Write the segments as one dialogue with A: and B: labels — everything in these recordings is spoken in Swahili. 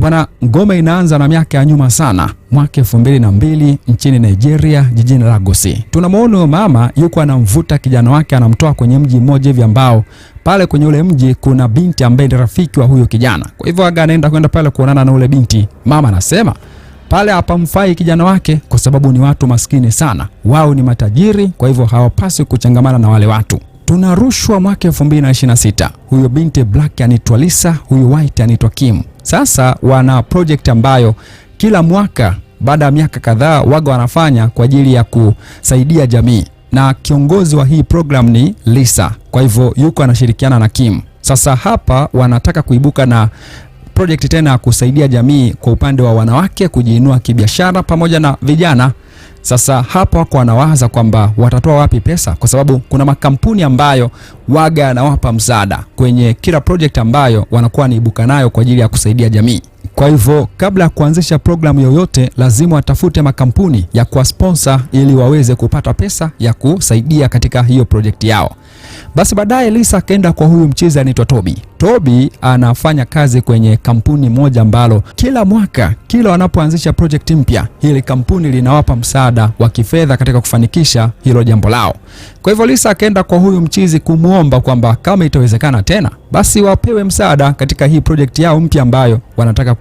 A: Bwana, ngoma inaanza na miaka ya nyuma sana, mwaka 2002 nchini Nigeria, jijini Lagos. Tunamuona mama yuko anamvuta kijana wake, anamtoa kwenye mji mmoja hivi ambao pale kwenye ule mji kuna binti ambaye ni rafiki wa huyo kijana. Kwa hivyo anaenda kwenda pale kuonana na ule binti. Mama anasema pale hapamfai kijana wake kwa sababu ni watu maskini sana. Wao ni matajiri, kwa hivyo hawapaswi kuchangamana na wale watu. Tunarushwa mwaka 2026. Huyo binti black anaitwa Lisa, huyo white anaitwa Kim. Sasa wana project ambayo kila mwaka baada ya miaka kadhaa waga wanafanya kwa ajili ya kusaidia jamii, na kiongozi wa hii program ni Lisa. Kwa hivyo yuko anashirikiana na Kim. Sasa hapa wanataka kuibuka na project tena ya kusaidia jamii kwa upande wa wanawake kujiinua kibiashara pamoja na vijana. Sasa hapa wako wanawaza kwamba watatoa wapi pesa, kwa sababu kuna makampuni ambayo waga yanawapa msaada kwenye kila project ambayo wanakuwa niibuka nayo kwa ajili ya kusaidia jamii. Kwa hivyo kabla ya kuanzisha programu yoyote lazima watafute makampuni ya kuwasponsor ili waweze kupata pesa ya kusaidia katika hiyo project yao. Basi baadaye Lisa akaenda kwa huyu mcheza anaitwa Toby. Toby anafanya kazi kwenye kampuni moja ambalo kila mwaka kila wanapoanzisha project mpya hili kampuni linawapa msaada wa kifedha katika kufanikisha hilo jambo lao. Kwa hivyo Lisa akaenda kwa huyu mchizi kumuomba kwamba kama itawezekana tena basi wapewe msaada katika hii project yao mpya ambayo wanataka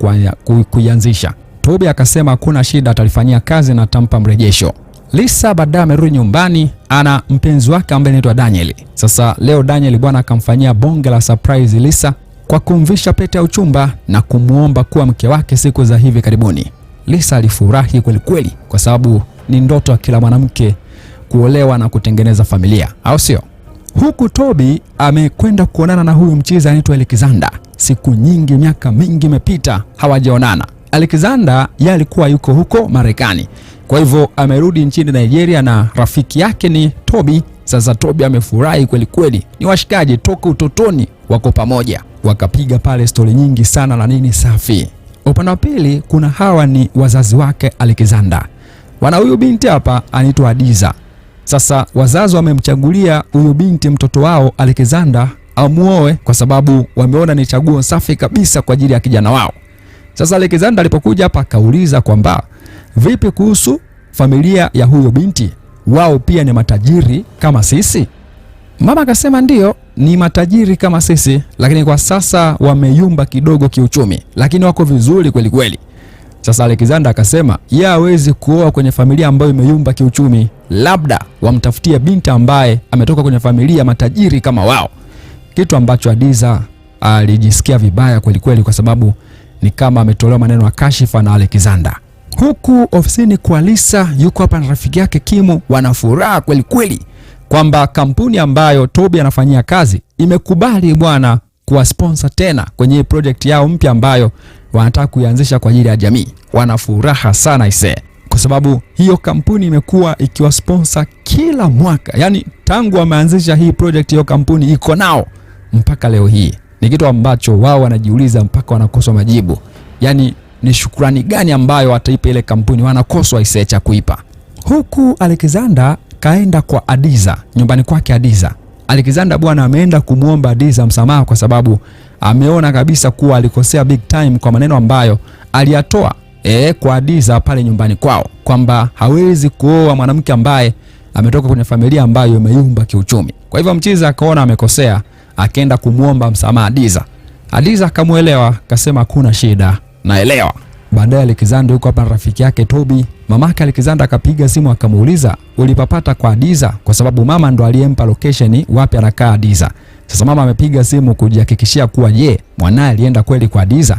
A: kuianzisha. Toby akasema hakuna shida, atalifanyia kazi na atampa mrejesho. Lisa baadaye amerudi nyumbani, ana mpenzi wake ambaye anaitwa Daniel. Sasa leo Daniel bwana akamfanyia bonge la surprise Lisa kwa kumvisha pete ya uchumba na kumuomba kuwa mke wake siku za hivi karibuni. Lisa alifurahi kweli kweli kwa sababu ni ndoto ya kila mwanamke kuolewa na kutengeneza familia, au sio? Huku Toby amekwenda kuonana na huyu mchizi anaitwa Alexander. Siku nyingi, miaka mingi imepita hawajaonana. Alexander yeye alikuwa yuko huko Marekani. Kwa hivyo amerudi nchini Nigeria na rafiki yake ni Toby. Sasa Toby amefurahi kweli kweli. Ni washikaji toka utotoni wako pamoja. Wakapiga pale stori nyingi sana na nini safi. Upande wa pili kuna hawa ni wazazi wake Alexander. Wana huyu binti hapa anaitwa Adiza. Sasa wazazi wamemchagulia huyu binti mtoto wao Alexander amuoe kwa sababu wameona ni chaguo safi kabisa kwa ajili ya kijana wao. Sasa Alexander alipokuja hapa akauliza kwamba vipi kuhusu familia ya huyo binti? Wao pia ni matajiri kama sisi? Mama akasema ndio, ni matajiri kama sisi, lakini kwa sasa wameyumba kidogo kiuchumi, lakini wako vizuri kweli kweli. Sasa Alexander akasema yeye hawezi kuoa kwenye familia ambayo imeyumba kiuchumi, labda wamtafutie binti ambaye ametoka kwenye familia matajiri kama wao. Kitu ambacho Adiza alijisikia vibaya kweli kweli kwa sababu ni kama ametolewa maneno ya kashifa na Alexander. Huku ofisini kwa Lisa yuko hapa na rafiki yake Kimu, wanafuraha kweli kweli kwamba kampuni ambayo Toby anafanyia kazi imekubali bwana kuwa sponsor tena kwenye project yao mpya ambayo wanataka kuianzisha kwa ajili ya jamii. Wanafuraha sana ise, kwa sababu hiyo kampuni imekuwa ikiwa sponsor kila mwaka. Yaani tangu wameanzisha hii project hiyo kampuni iko nao mpaka leo hii. Ni kitu ambacho wao wanajiuliza mpaka wanakosa majibu. Yaani ni shukrani gani ambayo wataipa ile kampuni, wanakoswa ise cha kuipa. Huku Alexander kaenda kwa Adiza, nyumbani kwake Adiza. Alexander bwana ameenda kumuomba Adiza msamaha kwa sababu ameona kabisa kuwa alikosea big time kwa maneno ambayo aliyatoa kwa Adiza pale nyumbani kwao, kwamba hawezi kuoa mwanamke ambaye ametoka kwenye familia ambayo imeyumba kiuchumi. Kwa hivyo mchiza akaona amekosea, akaenda kumuomba msamaha Adiza. Adiza akamuelewa, akasema hakuna shida, naelewa. Baadaye Alexander yuko hapa na rafiki yake Toby. Mamake Alexander akapiga simu akamuuliza ulipapata kwa Adiza, kwa sababu mama ndo aliyempa location wapi anakaa Adiza. Sasa mama amepiga simu kujihakikishia kuwa je, mwanae alienda kweli kwa Adiza.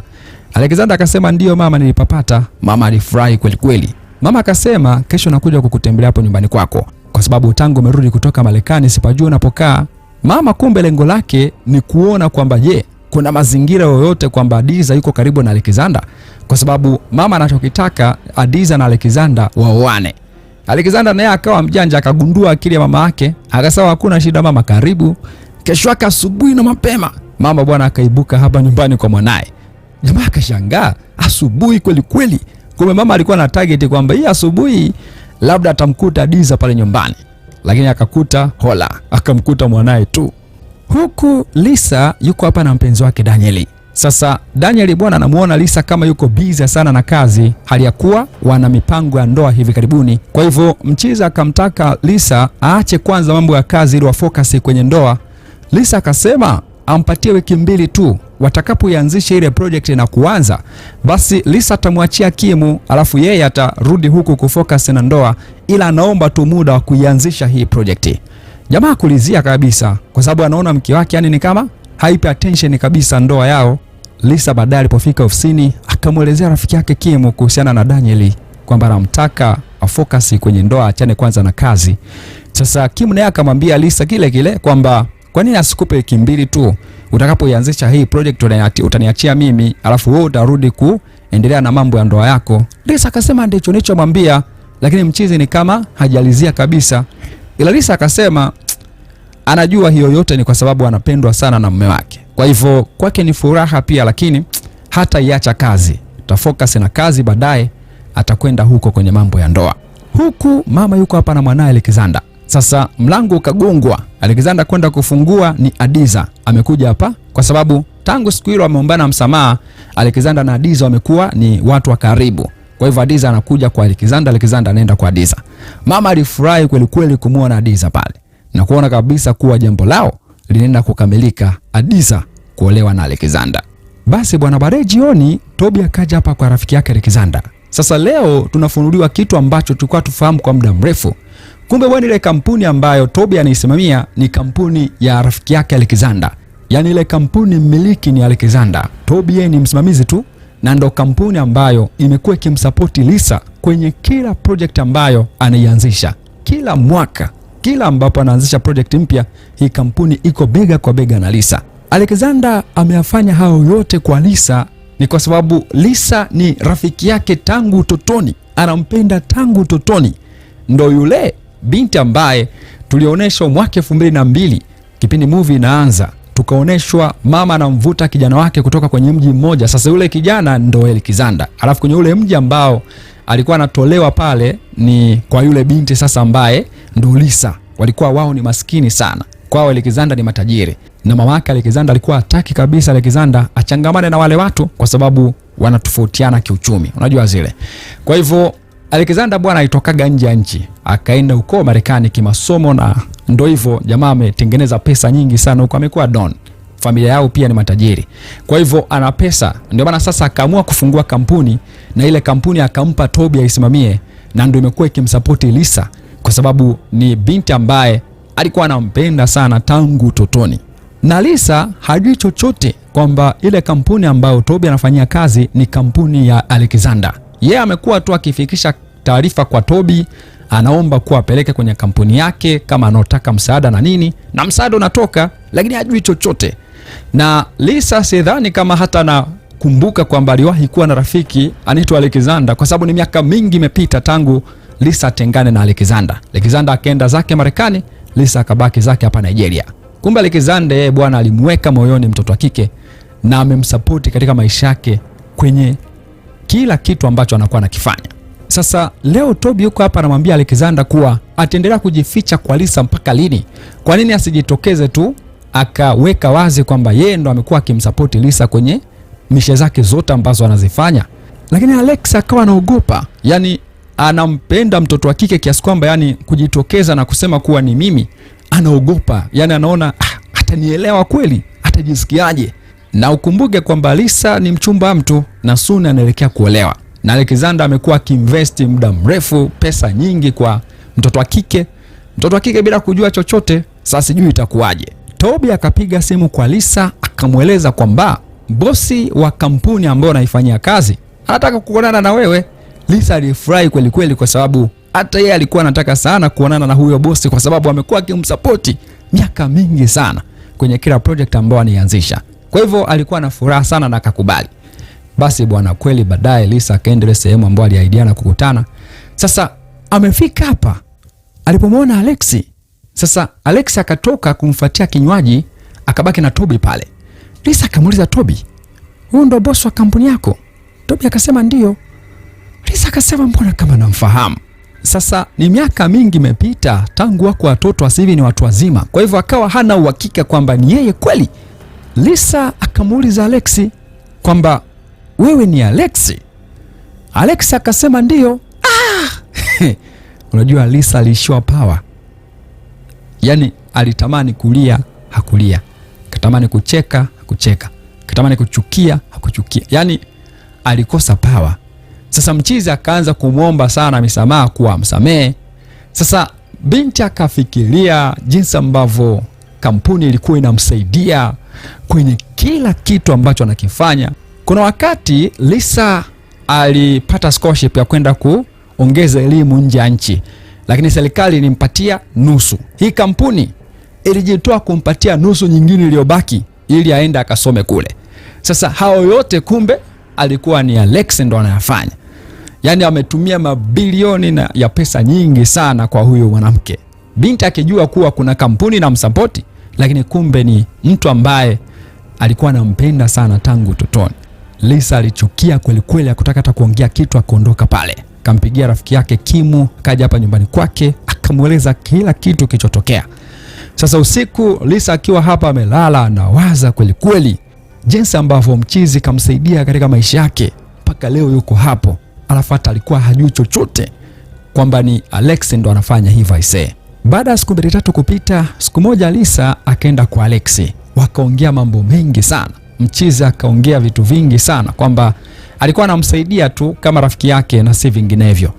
A: Alexander akasema ndio mama, nilipapata. Mama alifurahi kweli kweli. Mama akasema kesho nakuja kukutembelea hapo nyumbani kwako, kwa sababu tangu umerudi kutoka Marekani sipajua unapokaa. Mama kumbe lengo lake ni kuona kwamba je, kuna mazingira yoyote kwamba Adiza yuko karibu na Alexander, kwa sababu mama anachokitaka Adiza na Alexander waoane. Alexander naye akawa mjanja, akagundua akili ya mama yake, akasema hakuna shida mama, karibu. Kesho yake asubuhi na mapema mama bwana akaibuka hapa nyumbani kwa mwanae. Jamaa akashangaa, asubuhi kweli kweli. Kumbe mama alikuwa na target kwamba hii asubuhi labda atamkuta Adiza pale nyumbani, lakini akakuta hola, akamkuta mwanae tu. Huku Lisa yuko hapa na mpenzi wake Daniel. Sasa Daniel bwana anamuona Lisa kama yuko busy sana na kazi, hali ya kuwa wana mipango ya ndoa hivi karibuni. Kwa hivyo mchiza akamtaka Lisa aache kwanza mambo ya kazi ili wafocus kwenye ndoa. Lisa akasema ampatie wiki 2 tu, watakapoianzisha ile project na kuanza, basi Lisa atamwachia Kimu, alafu yeye atarudi huku kufocus na ndoa, ila anaomba tu muda wa kuianzisha hii project. Jamaa kulizia kabisa kwa sababu anaona mke wake yani ni kama haipe attention kabisa ndoa yao. Lisa baadaye alipofika ofisini akamuelezea rafiki yake Kimu kuhusiana na Daniel kwamba anamtaka afocus kwenye ndoa, achane kwanza na kazi. Sasa Kimu naye akamwambia Lisa kile kile kwamba kwa nini asikupe wiki 2 tu, utakapoianzisha hii project utaniachia mimi, alafu wewe utarudi kuendelea na mambo ya ndoa yako. Lisa akasema ndicho nilichomwambia, lakini mchizi ni kama hajalizia kabisa. Ila Lisa akasema anajua hiyo yote ni kwa sababu anapendwa sana na mume wake. Kwa hivyo kwake ni furaha pia, lakini hata iacha kazi, atafocus na kazi, baadaye atakwenda huko kwenye mambo ya ndoa. Huku mama yuko hapa na mwanae Alexander. Sasa mlango ukagongwa, Alexander kwenda kufungua, ni Adiza amekuja hapa kwa sababu tangu siku hilo wameombana msamaha. Alexander na Adiza wamekuwa ni watu wa karibu. Kwa hivyo Adiza anakuja kwa Alexander, Alexander anaenda kwa Adiza. Mama alifurahi kweli kweli kumuona Adiza pale na kuona kabisa kuwa jambo lao linaenda kukamilika, Adiza kuolewa na Alexander. Basi bwana, baadaye jioni Toby akaja hapa kwa rafiki yake Alexander. Sasa leo tunafunuliwa kitu ambacho tulikuwa tufahamu kwa muda mrefu. Kumbe bwana, ile kampuni ambayo Toby anaisimamia ni kampuni ya rafiki yake Alexander. Yaani ile kampuni mmiliki ni Alexander. Toby yeye ni msimamizi tu, na ndo kampuni ambayo imekuwa ikimsupport Lisa kwenye kila project ambayo anaianzisha. Kila mwaka, kila ambapo anaanzisha project mpya, hii kampuni iko bega kwa bega na Lisa. Alexander ameyafanya hao yote kwa Lisa ni kwa sababu Lisa ni rafiki yake tangu utotoni, anampenda tangu utotoni. Ndo yule binti ambaye tulionyeshwa mwaka 2002 kipindi movie inaanza, tukaoneshwa mama anamvuta kijana wake kutoka kwenye mji mmoja. Sasa yule kijana ndo Alexander, alafu kwenye ule mji ambao alikuwa anatolewa pale ni kwa yule binti sasa ambaye ndo Lisa. Walikuwa wao ni maskini sana, kwao Alexander ni matajiri, na mama yake Alexander alikuwa hataki kabisa Alexander achangamane na wale watu kwa sababu wanatofautiana kiuchumi, unajua zile. Kwa hivyo Alexander bwana alitokaga nje ya nchi akaenda huko Marekani kimasomo, na ndio hivyo jamaa ametengeneza pesa nyingi sana huko, amekuwa don. Familia yao pia ni matajiri, kwa hivyo ana pesa. Ndio maana sasa akaamua kufungua kampuni, na ile kampuni akampa Toby aisimamie, na ndio imekuwa ikimsupport Lisa kwa sababu ni binti ambaye alikuwa anampenda sana tangu utotoni. Na Lisa hajui chochote kwamba ile kampuni ambayo Toby anafanyia kazi ni kampuni ya Alexander. Yeye amekuwa tu akifikisha taarifa kwa Toby, anaomba kuwa apeleke kwenye kampuni yake kama anataka msaada na nini, na msaada unatoka, lakini hajui chochote. Na Lisa sidhani kama hata anakumbuka kwamba aliwahi kuwa na rafiki anaitwa Alexander, kwa sababu ni miaka mingi imepita tangu Lisa tengane na Alexander. Alexander akaenda zake Marekani, Lisa akabaki zake hapa Nigeria. Kumbe Alexander yeye bwana alimweka moyoni mtoto wa kike na amemsupport katika maisha yake kwenye kila kitu ambacho anakuwa anakifanya. Sasa leo Toby yuko hapa anamwambia Alexander kuwa ataendelea kujificha kwa Lisa mpaka lini? Kwa nini asijitokeze tu akaweka wazi kwamba yeye ndo amekuwa akimsupport Lisa kwenye mishe zake zote ambazo anazifanya? Lakini Alex akawa anaogopa, yani anampenda mtoto wa kike kiasi kwamba yani kujitokeza na kusema kuwa ni mimi anaogopa. Yani anaona atanielewa kweli, atajisikiaje? Na ukumbuke kwamba Lisa ni mchumba mtu na soon anaelekea kuolewa. Na Alexander amekuwa akiinvest muda mrefu pesa nyingi kwa mtoto wa kike. Mtoto wa kike bila kujua chochote, sasa sijui itakuwaje. Toby akapiga simu kwa Lisa akamweleza kwamba bosi wa kampuni ambayo anaifanyia kazi anataka kuonana na wewe. Lisa alifurahi kweli kweli kwa sababu hata yeye alikuwa anataka sana kuonana na huyo bosi kwa sababu amekuwa akimsupport miaka mingi sana kwenye kila project ambayo anianzisha. Kwa hivyo alikuwa na furaha sana na akakubali. Basi bwana kweli baadaye Lisa akaendelea sehemu ambayo aliahidiana kukutana. Sasa amefika hapa alipomwona Alexi. Sasa Alexi akatoka kumfuatia kinywaji, akabaki na Toby pale. Lisa akamuuliza Toby, "Huyu ndo boss wa kampuni yako?" Toby akasema ndio. Lisa akasema mbona kama namfahamu. Sasa ni miaka mingi imepita tangu wako watoto, asivi ni watu wazima. Kwa hivyo akawa hana uhakika kwamba ni yeye kweli. Lisa akamuuliza Alexi, kwamba wewe ni Alex. Alex akasema ndio. Unajua Lisa alishiwa power. Yaani alitamani kulia, hakulia. Katamani kucheka, hakucheka. Katamani kuchukia, hakuchukia. Yaani alikosa power. Sasa mchizi akaanza kumwomba sana misamaha, kuwa msamehe. Sasa binti akafikiria jinsi ambavyo kampuni ilikuwa inamsaidia kwenye kila kitu ambacho anakifanya. Kuna wakati Lisa alipata scholarship ya kwenda kuongeza elimu nje ya nchi, lakini serikali ilimpatia nusu. Hii kampuni ilijitoa kumpatia nusu nyingine iliyobaki ili aende akasome kule. Sasa hao yote kumbe alikuwa ni Alex ndo anayafanya. Yaani ametumia mabilioni ya pesa nyingi sana kwa huyo mwanamke. Binti akijua kuwa kuna kampuni na msapoti, lakini kumbe ni mtu ambaye alikuwa anampenda sana tangu utotoni. Lisa alichukia kweli kweli, hakutaka hata kuongea kitu, akaondoka pale. Kampigia rafiki yake Kimu, kaja hapa nyumbani kwake, akamueleza kila kitu kilichotokea. Sasa usiku Lisa akiwa hapa amelala, anawaza kweli kweli jinsi ambavyo mchizi kamsaidia katika maisha yake mpaka leo yuko hapo. Alafu hata alikuwa hajui chochote kwamba ni Alex ndo anafanya hivyo aisee. Baada ya siku 2-3 kupita, siku moja Lisa akaenda kwa Alex. Wakaongea mambo mengi sana. Mchizi akaongea vitu vingi sana kwamba alikuwa anamsaidia tu kama rafiki yake na si vinginevyo.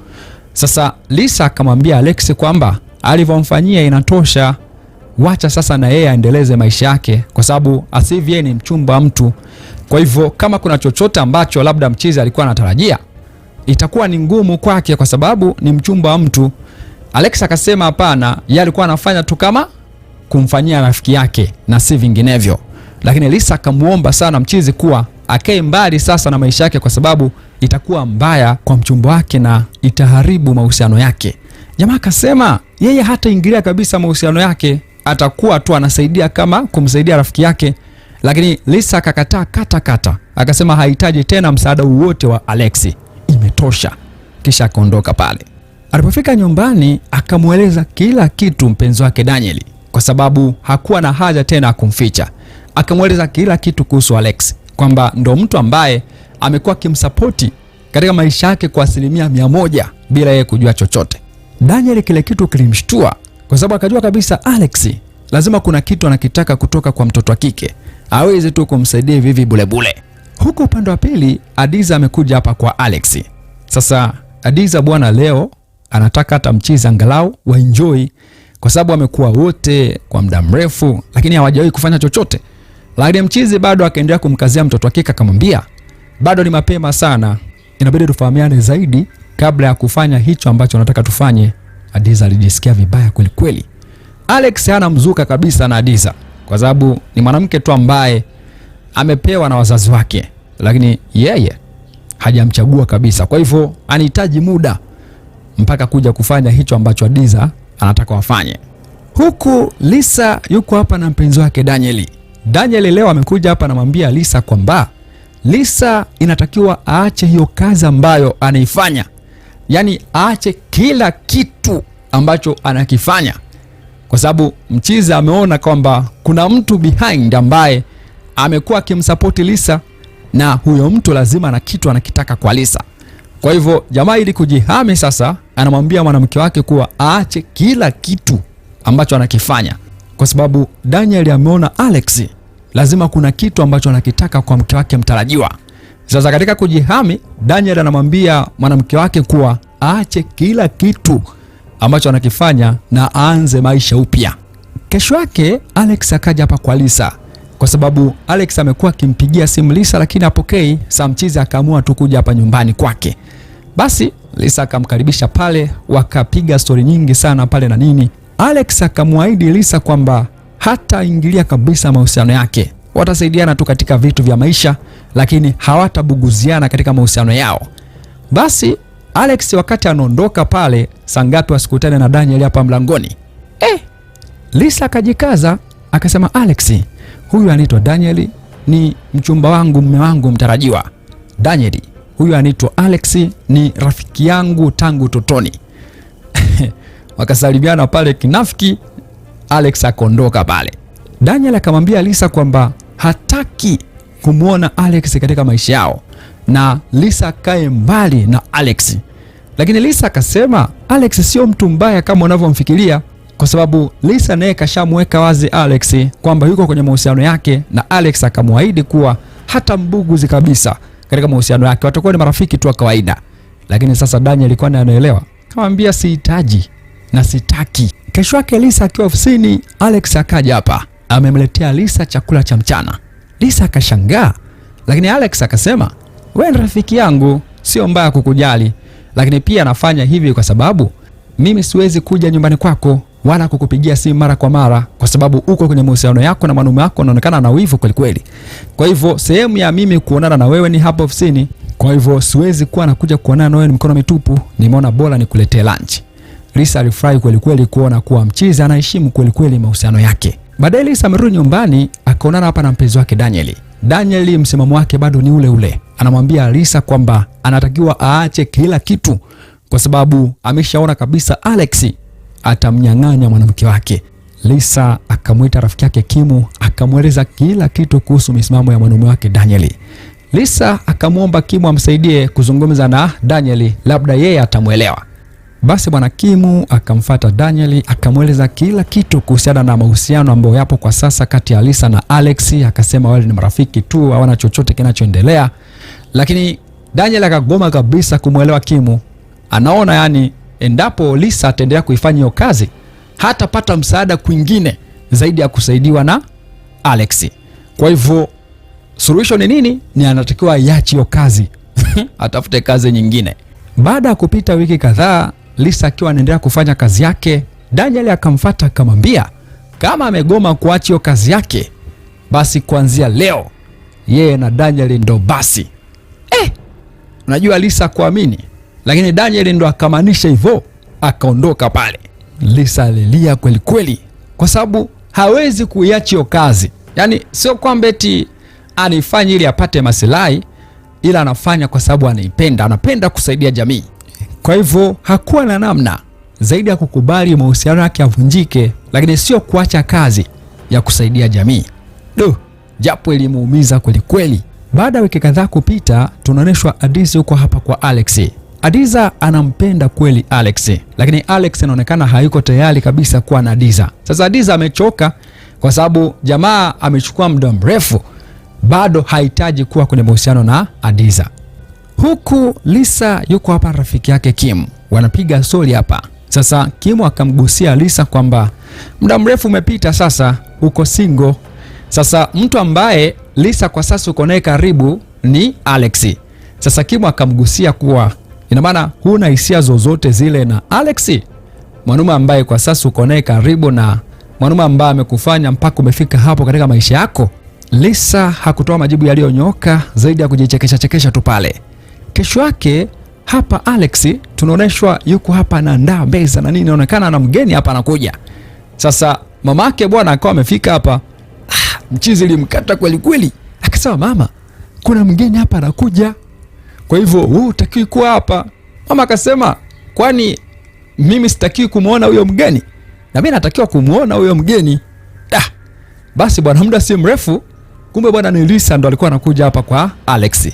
A: Sasa Lisa akamwambia Alex kwamba alivyomfanyia inatosha, wacha sasa na yeye aendeleze maisha yake, kwa sababu asivye ni mchumba wa mtu. Kwa hivyo kama kuna chochote ambacho labda mchizi alikuwa anatarajia, itakuwa ni ngumu kwake kwa sababu ni mchumba wa mtu. Alex akasema hapana, yeye alikuwa anafanya tu kama kumfanyia rafiki yake na si vinginevyo. Lakini Lisa akamuomba sana mchizi kuwa akae mbali sasa na maisha yake, kwa sababu itakuwa mbaya kwa mchumba wake na itaharibu mahusiano yake. Jamaa akasema yeye hata ingilia kabisa mahusiano yake, atakuwa tu anasaidia kama kumsaidia rafiki yake. Lakini Lisa akakataa kata. Akasema hahitaji tena msaada wowote wa Alex, imetosha. Kisha akaondoka pale. Alipofika nyumbani akamueleza kila kitu mpenzi wake Daniel, kwa sababu hakuwa na haja tena kumficha. Akamueleza kila kitu kuhusu Alex, kwamba ndo mtu ambaye amekuwa kimsapoti katika maisha yake kwa 100% bila yeye kujua chochote. Daniel kile kitu kilimshtua, kwa sababu akajua kabisa Alex lazima kuna kitu anakitaka kutoka kwa mtoto wa kike, hawezi tu kumsaidia vivi bule. Huko upande wa pili Adiza amekuja hapa kwa Alex. Sasa Adiza bwana leo anataka hata mchizi angalau waenjoy, kwa sababu amekuwa wote kwa muda mrefu lakini hawajawahi kufanya chochote. Lakini mchizi bado akaendelea kumkazia mtoto wa kike, akamwambia bado ni mapema sana, inabidi tufahamiane zaidi kabla ya kufanya hicho ambacho nataka tufanye. Adiza alijisikia vibaya kweli kweli. Alex hana mzuka kabisa na Adiza, kwa sababu ni mwanamke tu ambaye amepewa na wazazi wake, lakini yeye hajamchagua kabisa. Kwa hivyo anahitaji muda mpaka kuja kufanya hicho ambacho Adiza anataka wafanye. Huku Lisa yuko hapa na mpenzi wake Daniel. Daniel leo amekuja hapa anamwambia Lisa kwamba Lisa inatakiwa aache hiyo kazi ambayo anaifanya. Yaani aache kila kitu ambacho anakifanya, kwa sababu mchizi ameona kwamba kuna mtu behind ambaye amekuwa akimsupport Lisa, na huyo mtu lazima na kitu anakitaka kwa Lisa. Kwa hivyo jamaa ili kujihami sasa anamwambia mwanamke wake kuwa aache kila kitu ambacho anakifanya, kwa sababu Daniel ameona Alex lazima kuna kitu ambacho anakitaka kwa mke wake mtarajiwa. Sasa katika kujihami, Daniel anamwambia mwanamke wake kuwa aache kila kitu ambacho anakifanya na aanze maisha upya. Kesho yake Alex akaja hapa kwa Lisa, kwa sababu Alex amekuwa akimpigia simu Lisa lakini hapokei. Samchizi akaamua tu kuja hapa nyumbani kwake. Basi Lisa akamkaribisha pale, wakapiga story nyingi sana pale na nini. Alex akamwaahidi Lisa kwamba hata ingilia kabisa mahusiano yake, watasaidiana tu katika vitu vya maisha, lakini hawatabuguziana katika mahusiano yao. Basi Alex wakati anaondoka pale, sangapi wasikutane na Daniel hapa mlangoni. Lisa akajikaza akasema, Alex, huyu anaitwa Daniel, ni mchumba wangu, mume wangu mtarajiwa. Daniel, huyu anaitwa Alex, ni rafiki yangu tangu utotoni. Wakasalimiana pale kinafiki. Alex akaondoka pale. Daniel akamwambia Lisa kwamba hataki kumuona Alex katika maisha yao na Lisa kae mbali na Alex. Lakini Lisa akasema Alex sio mtu mbaya kama unavyomfikiria, kwa sababu Lisa naye kashamweka wazi Alex kwamba yuko kwenye mahusiano yake, na Alex akamwaahidi kuwa hata mbuguzi kabisa katika mahusiano yake, watakuwa ni marafiki tu wa kawaida. Lakini sasa Daniel alikuwa anaelewa, akamwambia sihitaji na sitaki. Kesho yake Lisa akiwa ofisini, Alex akaja hapa, amemletea Lisa chakula cha mchana. Lisa akashangaa, lakini Alex akasema wewe ni rafiki yangu, sio mbaya kukujali, lakini pia nafanya hivi kwa sababu mimi siwezi kuja nyumbani kwako wala kukupigia simu mara kwa mara, kwa sababu uko kwenye mahusiano yako na mwanaume wako, unaonekana na wivu kweli kweli. Kwa hivyo sehemu ya mimi kuonana na wewe ni hapa ofisini, kwa hivyo siwezi kuwa nakuja kuonana na wewe mikono mitupu. Nimeona bora nikuletee lunch. Lisa alifurahi kweli kweli kuona kuwa mchizi anaheshimu kweli kweli mahusiano yake. Baadaye Lisa amerudi nyumbani, akaonana hapa na mpenzi wake Daniel. Daniel msimamo wake bado ni ule ule. Anamwambia Lisa kwamba anatakiwa aache kila kitu, kwa sababu ameshaona kabisa Alex atamnyang'anya mwanamke wake. Lisa akamwita rafiki yake Kimu, akamweleza kila kitu kuhusu misimamo ya mwanaume wake Daniel. Lisa akamwomba Kimu amsaidie kuzungumza na Daniel, labda yeye atamuelewa. Basi bwana Kimu akamfuata Daniel, akamweleza kila kitu kuhusiana na mahusiano ambayo yapo kwa sasa kati ya Lisa na Alex. Akasema wale ni marafiki tu, hawana chochote kinachoendelea. Lakini Daniel akagoma kabisa kumuelewa Kimu. Anaona yani endapo Lisa ataendelea kuifanya hiyo kazi, hatapata msaada kwingine zaidi ya kusaidiwa na Alex. Kwa hivyo solution ni nini? Ni anatakiwa iache hiyo kazi atafute kazi nyingine. Baada ya kupita wiki kadhaa, Lisa akiwa anaendelea kufanya kazi yake, Daniel akamfuata akamwambia kama amegoma kuacha hiyo kazi yake, basi kuanzia leo yeye na Daniel ndo basi. Unajua Lisa kuamini, lakini Daniel ndo akamaanisha hivyo, akaondoka pale. Lisa alilia kweli kweli, kwa sababu hawezi kuiacha hiyo kazi. Yani sio kwamba eti anifanya ili apate maslahi, ila anafanya kwa sababu anaipenda, anapenda kusaidia jamii. Kwa hivyo hakuwa na namna zaidi ya kukubali mahusiano yake yavunjike, lakini sio kuacha kazi ya kusaidia jamii. Japo ilimuumiza kweli kweli. Baada ya wiki kadhaa kupita, tunaonyeshwa Adiza yuko hapa kwa Alex. Adiza anampenda kweli Alex, lakini Alex anaonekana hayuko tayari kabisa kuwa na Adiza. Sasa Adiza amechoka kwa sababu jamaa amechukua muda mrefu, bado hahitaji kuwa kwenye mahusiano na Adiza. Huku Lisa yuko hapa rafiki yake Kim, wanapiga stori hapa. Sasa Kim akamgusia Lisa kwamba muda mrefu umepita sasa, uko single. Sasa mtu ambaye Lisa kwa sasa uko naye karibu ni Alex. Sasa Kim akamgusia kuwa ina maana huna hisia zozote zile na Alex, mwanaume ambaye kwa sasa uko naye karibu na mwanaume ambaye amekufanya mpaka umefika hapo katika maisha yako. Lisa hakutoa majibu yaliyonyoka zaidi ya kujichekesha chekesha tu pale. Kesho yake hapa Alex tunaoneshwa yuko hapa anaandaa meza na nini, inaonekana na mgeni hapa anakuja. Sasa mamake bwana akawa amefika hapa. Mchizi limkata kweli kweli. Akasema mama, kuna mgeni hapa anakuja, kwa hivyo wewe utakiwi kuwa hapa. Mama akasema kwani mimi sitakiwi kumuona huyo mgeni? Na mimi natakiwa kumuona huyo mgeni. Basi bwana muda si mrefu, kumbe bwana ni Lisa ndo alikuwa anakuja hapa kwa Alex.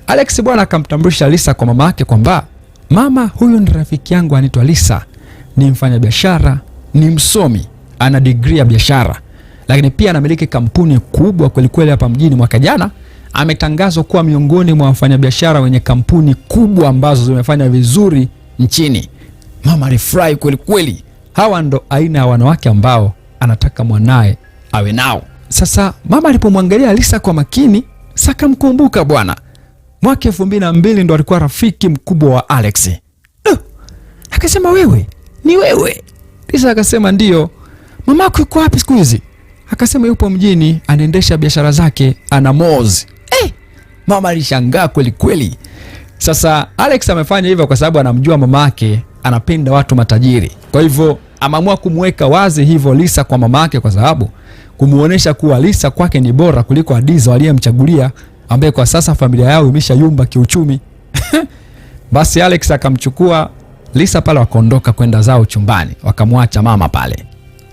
A: Alex bwana akamtambulisha Lisa kwa mama yake kwamba mama, huyu ni rafiki yangu anaitwa Lisa, ni mfanyabiashara, ni msomi, ana degree ya biashara, lakini pia anamiliki kampuni kubwa kweli kweli hapa mjini. Mwaka jana ametangazwa kuwa miongoni mwa wafanyabiashara wenye kampuni kubwa ambazo zimefanya vizuri nchini. Mama alifurahi kweli kweli. Hawa ndo aina ya wanawake ambao anataka mwanae awe nao. Sasa mama alipomwangalia Lisa kwa makini, saka mkumbuka bwana, mwaka 2002 ndo alikuwa rafiki mkubwa wa Alex. Akasema wewe, ni wewe? Lisa akasema ndio. Mamako yuko wapi siku hizi? Akasema yupo mjini, anaendesha biashara zake, ana mozi. Mama alishangaa kweli kweli. Sasa Alex amefanya hivyo kwa sababu anamjua mamake anapenda watu matajiri. Kwa hivyo ameamua kumweka wazi hivyo Lisa kwa mamake, kwa sababu kumuonesha kuwa Lisa kwake ni bora kuliko Adiza aliyemchagulia, ambaye kwa sasa familia yao imeshayumba kiuchumi. Basi Alex akamchukua Lisa pale, wakaondoka kwenda zao chumbani, wakamwacha mama pale.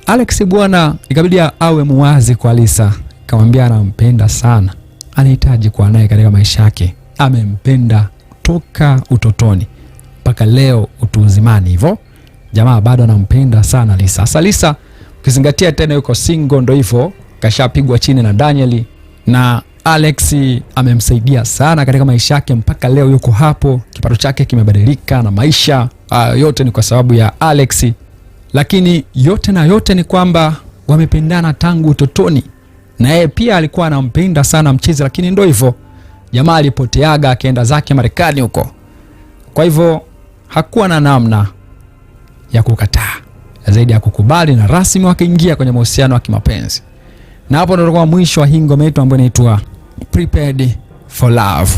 A: Alex bwana ikabidi awe muwazi kwa Lisa, akamwambia anampenda sana, anahitaji kuwa naye katika maisha yake. Amempenda toka utotoni mpaka leo utu uzimani hivyo. Jamaa bado anampenda sana Lisa. Sasa Lisa ukizingatia tena yuko single, ndo hivyo kashapigwa chini na Daniel, na Alex amemsaidia sana katika maisha yake mpaka leo yuko hapo. Kipato chake kimebadilika na maisha yote ni kwa sababu ya Alex. Lakini yote na yote ni kwamba wamependana tangu utotoni, na yeye pia alikuwa anampenda sana mchizi, lakini ndo hivyo jamaa alipoteaga akaenda zake Marekani huko. Kwa hivyo hakuwa na namna ya kukataa zaidi ya kukubali, na rasmi wakaingia kwenye mahusiano ya kimapenzi. Na hapo ndo kwa mwisho wa hii ngoma yetu ambayo inaitwa Prepared for Love.